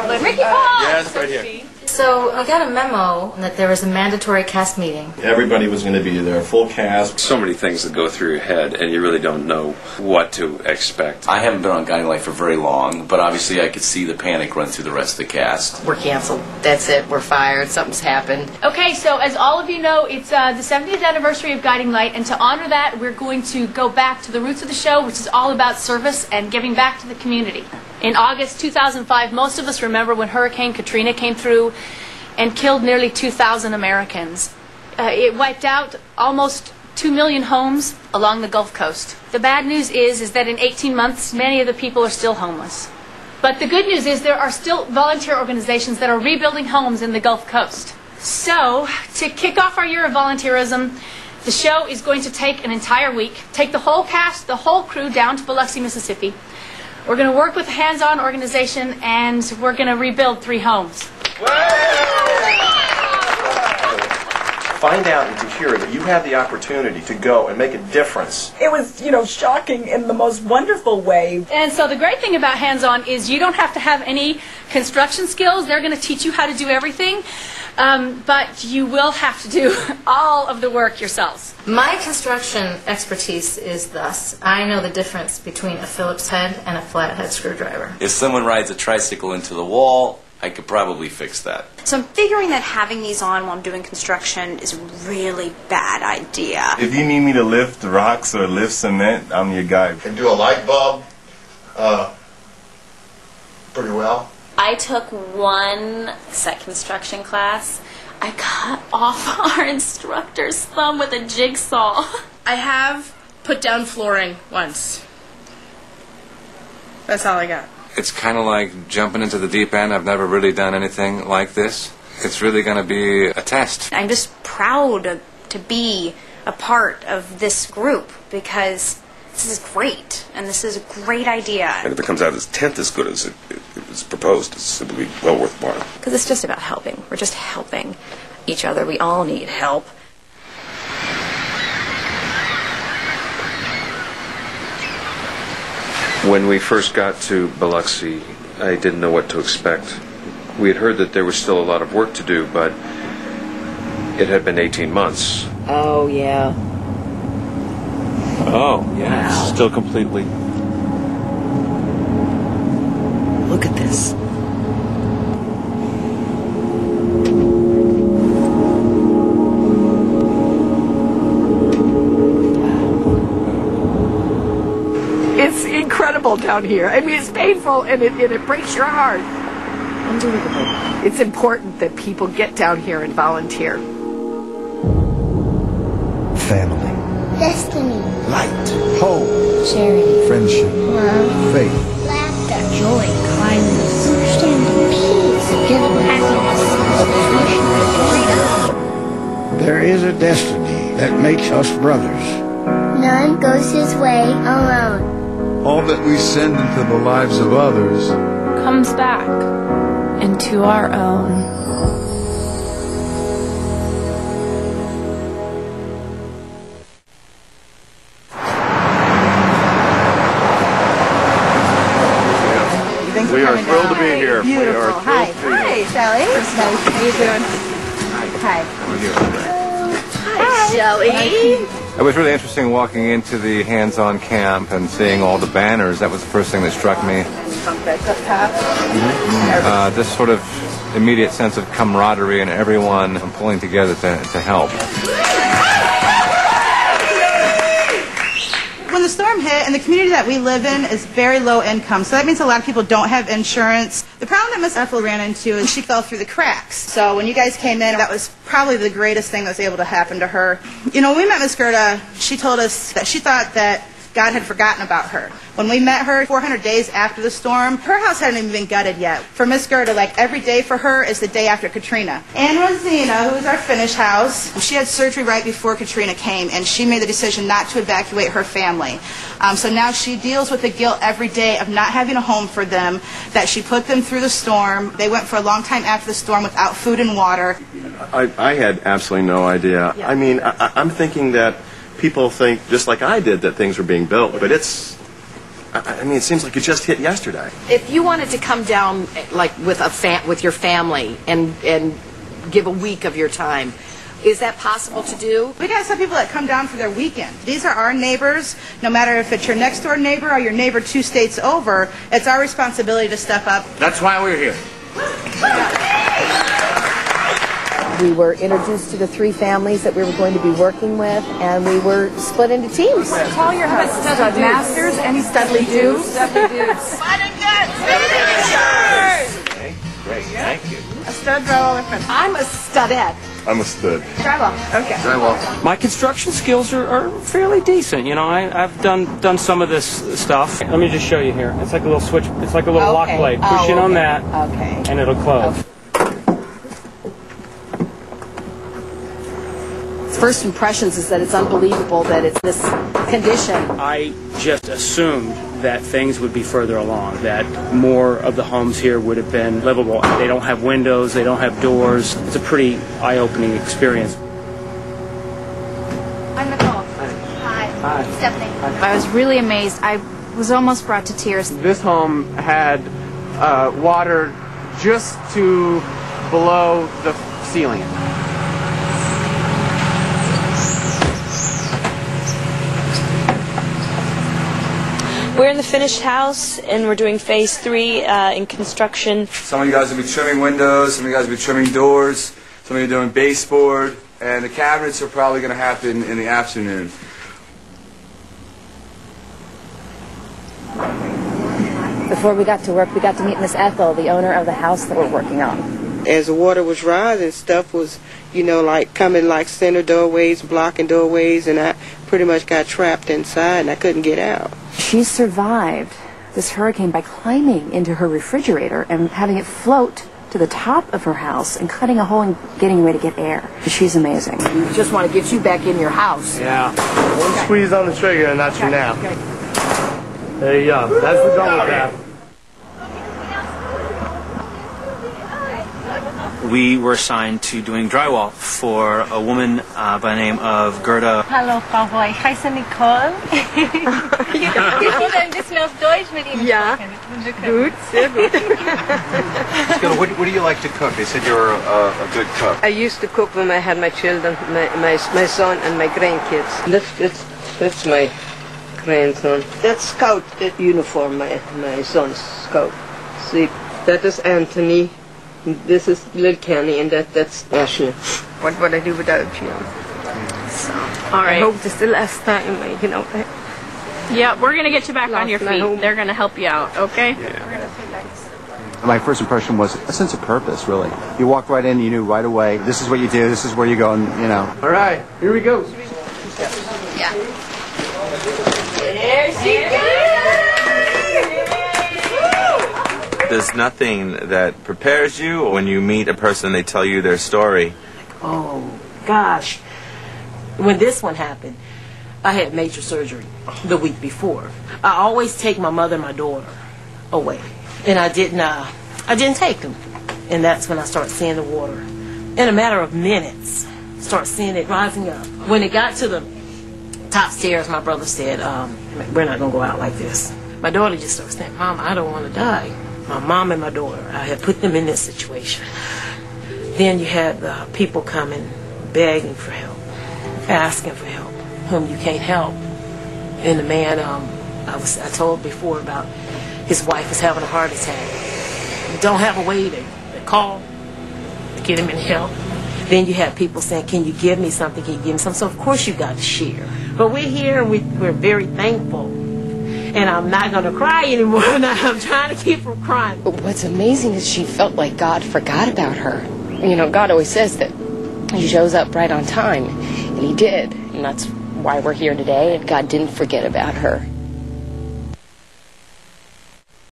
Ricky Paul! Yes, right here. So I got a memo that there was a mandatory cast meeting. Everybody was going to be there, full cast. So many things that go through your head, and you really don't know what to expect. I haven't been on Guiding Light for very long, but obviously I could see the panic run through the rest of the cast. We're canceled. That's it. We're fired. Something's happened. Okay, so as all of you know, it's the 70th anniversary of Guiding Light, and to honor that, we're going to go back to the roots of the show, which is all about service and giving back to the community. In August 2005, most of us remember when Hurricane Katrina came through and killed nearly 2,000 Americans. It wiped out almost 2 million homes along the Gulf Coast. The bad news is that in 18 months, many of the people are still homeless. But the good news is there are still volunteer organizations that are rebuilding homes in the Gulf Coast. So, to kick off our year of volunteerism, the show is going to take an entire week, take the whole cast, the whole crew down to Biloxi, Mississippi. We're going to work with a hands-on organization, and we're going to rebuild 3 homes. Find out and to hear that you have the opportunity to go and make a difference. It was, shocking in the most wonderful way. And so the great thing about hands-on is you don't have to have any construction skills. They're going to teach you how to do everything. But you will have to do all of the work yourselves. My construction expertise is thus. I know the difference between a Phillips head and a flathead screwdriver. If someone rides a tricycle into the wall, I could probably fix that. So I'm figuring that having these on while I'm doing construction is a really bad idea. If you need me to lift rocks or lift cement, I'm your guy. And do a light bulb pretty well. I took one set construction class. I cut off our instructor's thumb with a jigsaw. I have put down flooring once. That's all I got. It's kind of like jumping into the deep end. I've never really done anything like this. It's really going to be a test. I'm just proud to be a part of this group because this is great, and this is a great idea. And if it comes out as 10th as good as it's proposed, it will be well worthwhile. Because it's just about helping. We're just helping each other. We all need help. When we first got to Biloxi, I didn't know what to expect. We had heard that there was still a lot of work to do, but it had been 18 months. Oh, yeah. Oh, yeah, wow. It's still completely... Look at this. It's incredible down here. I mean, it's painful and it breaks your heart. Unbelievable. It's important that people get down here and volunteer. Family. Destiny. Light. Hope. Charity. Friendship. Love. Faith. Laughter. Joy. Kindness. Understanding. Peace. Freedom. There is a destiny that makes us brothers. None goes his way alone. All that we send into the lives of others comes back into our own. We are thrilled to be here. Beautiful. We are Hi. Hi, Shelly. Nice. How you doing? Hi. Hi, Shelly. It was really interesting walking into the hands-on camp and seeing all the banners. That was the first thing that struck me. This sort of immediate sense of camaraderie and everyone pulling together to help. When the storm hit, and the community that we live in is very low income, so that means a lot of people don't have insurance. The problem that Miss Ethel ran into is she fell through the cracks. So when you guys came in, that was probably the greatest thing that was able to happen to her. You know, when we met Miss Gerda, she told us that she thought that God had forgotten about her. When we met her 400 days after the storm, her house hadn't even been gutted yet. For Miss Gerda, like every day for her is the day after Katrina. Ann Rosina, who is our finish house, she had surgery right before Katrina came, and she made the decision not to evacuate her family. So now she deals with the guilt every day of not having a home for them, that she put them through the storm. They went for a long time after the storm without food and water. I had absolutely no idea. Yeah. I mean, I'm thinking that people think, just like I did, that things were being built, but I mean, it seems like it just hit yesterday. If you wanted to come down like with with your family and give a week of your time, is that possible to do? We got some people that come down for their weekend. These are our neighbors. No matter if it's your next door neighbor or your neighbor 2 states over, it's our responsibility to step up. That's why we're here. We were introduced to the 3 families that we were going to be working with, and we were split into teams. Call your husband stud masters and studly dudes. Okay, great, thank you. A stud drywall. I'm a studette. I'm a stud. Drywall. Okay. Drywall. My construction skills are fairly decent. You know, I've done some of this stuff. Let me just show you here. It's like a little switch. It's like a little lock blade. Push in on that, and it'll close. First impressions is that it's unbelievable that it's this condition. I just assumed that things would be further along, that more of the homes here would have been livable. They don't have windows, they don't have doors. It's a pretty eye-opening experience. I'm Nicole. Hi. Hi. Stephanie. Hi. I was really amazed. I was almost brought to tears. This home had water just to below the ceiling. We're in the finished house, and we're doing phase 3 in construction. Some of you guys will be trimming windows, some of you guys will be trimming doors, some of you are doing baseboard, and the cabinets are probably going to happen in the afternoon. Before we got to work, we got to meet Miss Ethel, the owner of the house that we're working on. As the water was rising, stuff was, you know, like coming like center doorways, blocking doorways, and I pretty much got trapped inside and I couldn't get out. She survived this hurricane by climbing into her refrigerator and having it float to the top of her house and cutting a hole and getting away to get air. She's amazing. We just want to get you back in your house. Yeah. One squeeze on the trigger and that's your nap. There you go. That's the double tap. We were assigned to doing drywall for a woman by the name of Gerda. Hallo, Frau Roy. Ich heiße Nicole. Ich wurde ein bisschen auf Deutsch mit Ihnen sprechen. Good, sehr gut. What do you like to cook? They said you're a good cook. I used to cook when I had my children, my son and my grandkids. That's my grandson. That's Scout, that uniform, my son's Scout. See, that is Anthony. This is little Kenny, and that's Ashley. What would I do without you? So, all right. I hope this is the last time, you know. Yeah, we're going to get you back on your feet. They're going to help you out, okay? Yeah. My first impression was a sense of purpose, really. You walked right in, you knew right away, this is what you do, this is where you go, and, you know. All right, here we go. Yeah. There she goes! There's nothing that prepares you when you meet a person, they tell you their story. Oh, gosh. When this one happened, I had major surgery the week before. I always take my mother and my daughter away. And I didn't take them. And that's when I started seeing the water. In a matter of minutes, start seeing it rising up. When it got to the top stairs, my brother said, we're not going to go out like this. My daughter just started saying, Mom, I don't want to die. My mom and my daughter, I had put them in this situation. Then you had people coming, begging for help, asking for help, whom you can't help. And the man, I told before about his wife is having a heart attack. You don't have a way to call, to get him in help. Then you have people saying, can you give me something, can you give me something? So of course you got to share. But we're here and we're very thankful. And I'm not going to cry anymore. I'm trying to keep from crying. But what's amazing is she felt like God forgot about her. You know, God always says that He shows up right on time. And He did. And that's why we're here today. And God didn't forget about her.